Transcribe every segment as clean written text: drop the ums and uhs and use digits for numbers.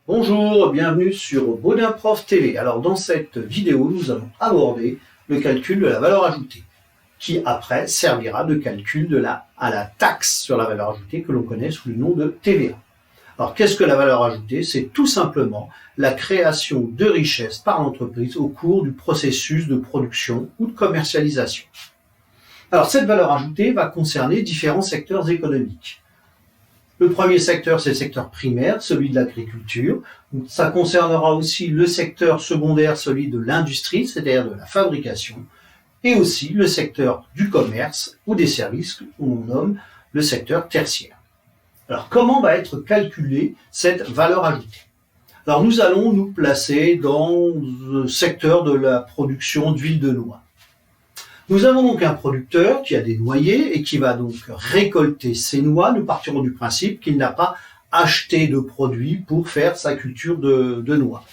Bonjour, bienvenue sur Baudin Prof TV. Alors dans cette vidéo, nous allons aborder le calcul de la valeur ajoutée, qui après servira de calcul à la taxe sur la valeur ajoutée que l'on connaît sous le nom de TVA. Alors qu'est-ce que la valeur ajoutée? C'est tout simplement la création de richesses par l'entreprise au cours du processus de production ou de commercialisation. Alors cette valeur ajoutée va concerner différents secteurs économiques. Le premier secteur, c'est le secteur primaire, celui de l'agriculture. Ça concernera aussi le secteur secondaire, celui de l'industrie, c'est-à-dire de la fabrication, et aussi le secteur du commerce ou des services que l'on nomme le secteur tertiaire. Alors, comment va être calculée cette valeur ajoutée? Alors, nous allons nous placer dans le secteur de la production d'huile de noix. Nous avons donc un producteur qui a des noyers et qui va donc récolter ces noix. Nous partirons du principe qu'il n'a pas acheté de produits pour faire sa culture de noix.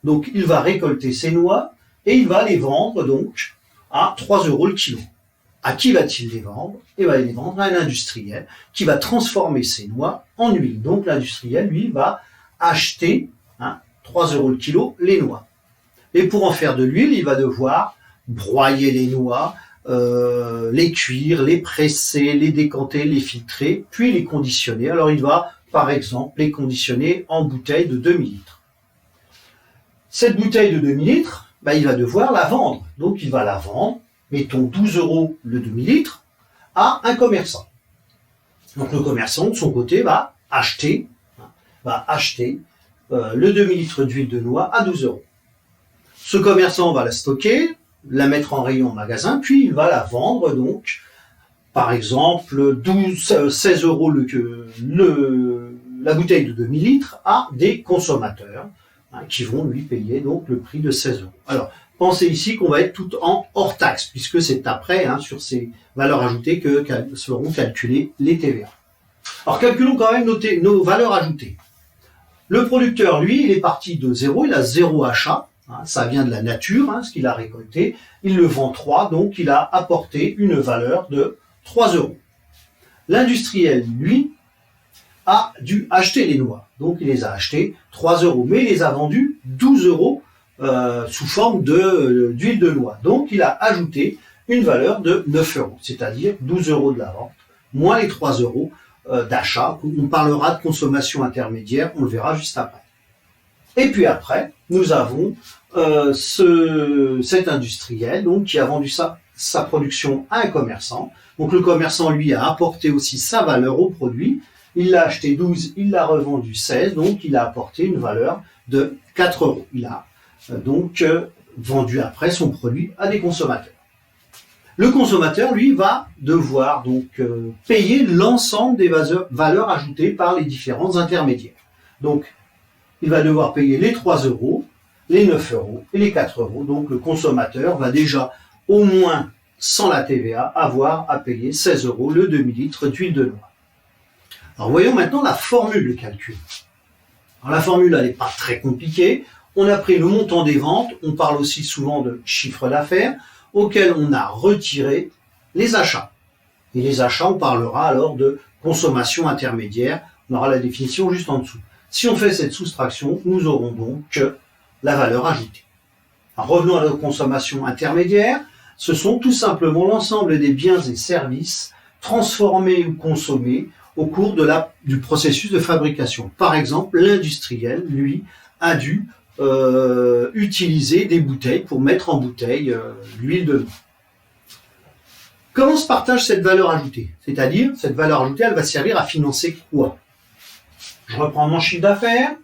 Donc, il va récolter ces noix et il va les vendre donc à 3 € le kilo. À qui va-t-il les vendre? Il va les vendre à un industriel qui va transformer ces noix en huile. Donc l'industriel, lui, va acheter 3 € le kilo les noix. Et pour en faire de l'huile, il va devoir broyer les noix, les cuire, les presser, les décanter, les filtrer, puis les conditionner. Alors il va, par exemple, les conditionner en bouteille de 2000 litres. Cette bouteille de 2000 litres, il va devoir la vendre. Donc il va la vendre, mettons 12 € le demi-litre, à un commerçant. Donc le commerçant, de son côté, va acheter le demi-litre d'huile de noix à 12 €. Ce commerçant va la stocker, la mettre en rayon en magasin, puis il va la vendre donc, par exemple, 16 € la bouteille de demi-litre à des consommateurs qui vont lui payer donc le prix de 16 €. Alors, pensez ici qu'on va être tout en hors taxe, puisque c'est après, sur ces valeurs ajoutées que seront calculées les TVA. Alors, calculons quand même nos valeurs ajoutées. Le producteur, lui, il est parti de zéro, il a zéro achat, ça vient de la nature, ce qu'il a récolté, il le vend 3, donc il a apporté une valeur de 3 €. L'industriel, lui, a dû acheter les noix, donc il les a achetées 3 €, mais il les a vendues 12 € sous forme d'huile de noix. Donc, il a ajouté une valeur de 9 €, c'est-à-dire 12 € de la vente, moins les 3 € d'achat. On parlera de consommation intermédiaire, on le verra juste après. Et puis après, nous avons cet industriel donc, qui a vendu sa production à un commerçant. Donc, le commerçant, lui, a apporté aussi sa valeur au produit. Il l'a acheté 12, il l'a revendu 16, donc il a apporté une valeur de 4 €. Il a donc vendu après son produit à des consommateurs. Le consommateur, lui, va devoir donc payer l'ensemble des valeurs ajoutées par les différents intermédiaires. Donc, il va devoir payer les 3 €, les 9 € et les 4 €. Donc, le consommateur va déjà, au moins sans la TVA, avoir à payer 16 € le demi-litre d'huile de noix. Alors, voyons maintenant la formule de calcul. Alors, la formule, elle n'est pas très compliquée. On a pris le montant des ventes, on parle aussi souvent de chiffre d'affaires, auquel on a retiré les achats. Et les achats, on parlera alors de consommation intermédiaire, on aura la définition juste en dessous. Si on fait cette soustraction, nous aurons donc la valeur ajoutée. Alors, revenons à la consommation intermédiaire, ce sont tout simplement l'ensemble des biens et services transformés ou consommés au cours du processus de fabrication. Par exemple, l'industriel, lui, a dû utiliser des bouteilles pour mettre en bouteille l'huile de noix. Comment se partage cette valeur ajoutée? C'est-à-dire, cette valeur ajoutée, elle va servir à financer quoi? Je reprends mon chiffre d'affaires,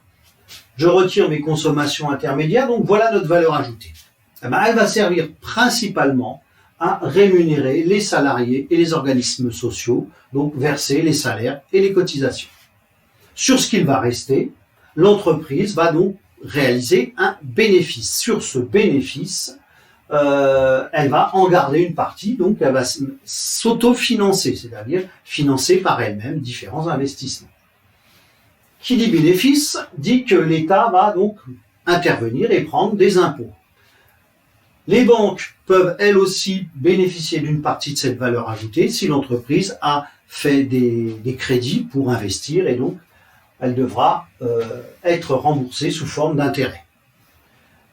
je retire mes consommations intermédiaires, donc voilà notre valeur ajoutée. Elle va servir principalement à rémunérer les salariés et les organismes sociaux, donc verser les salaires et les cotisations. Sur ce qu'il va rester, l'entreprise va donc réaliser un bénéfice. Sur ce bénéfice, elle va en garder une partie, donc elle va s'autofinancer, c'est-à-dire financer par elle-même différents investissements. Qui dit bénéfice dit que l'État va donc intervenir et prendre des impôts. Les banques peuvent elles aussi bénéficier d'une partie de cette valeur ajoutée si l'entreprise a fait des crédits pour investir et donc elle devra être remboursée sous forme d'intérêt.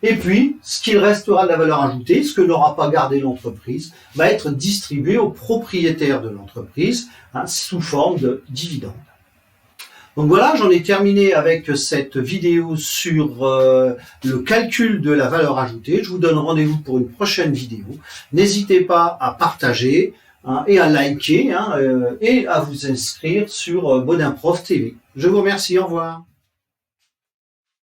Et puis, ce qu'il restera de la valeur ajoutée, ce que n'aura pas gardé l'entreprise, va être distribué aux propriétaires de l'entreprise sous forme de dividendes. Donc voilà, j'en ai terminé avec cette vidéo sur le calcul de la valeur ajoutée. Je vous donne rendez-vous pour une prochaine vidéo. N'hésitez pas à partager et à liker et à vous inscrire sur Bodin Prof TV. Je vous remercie, au revoir.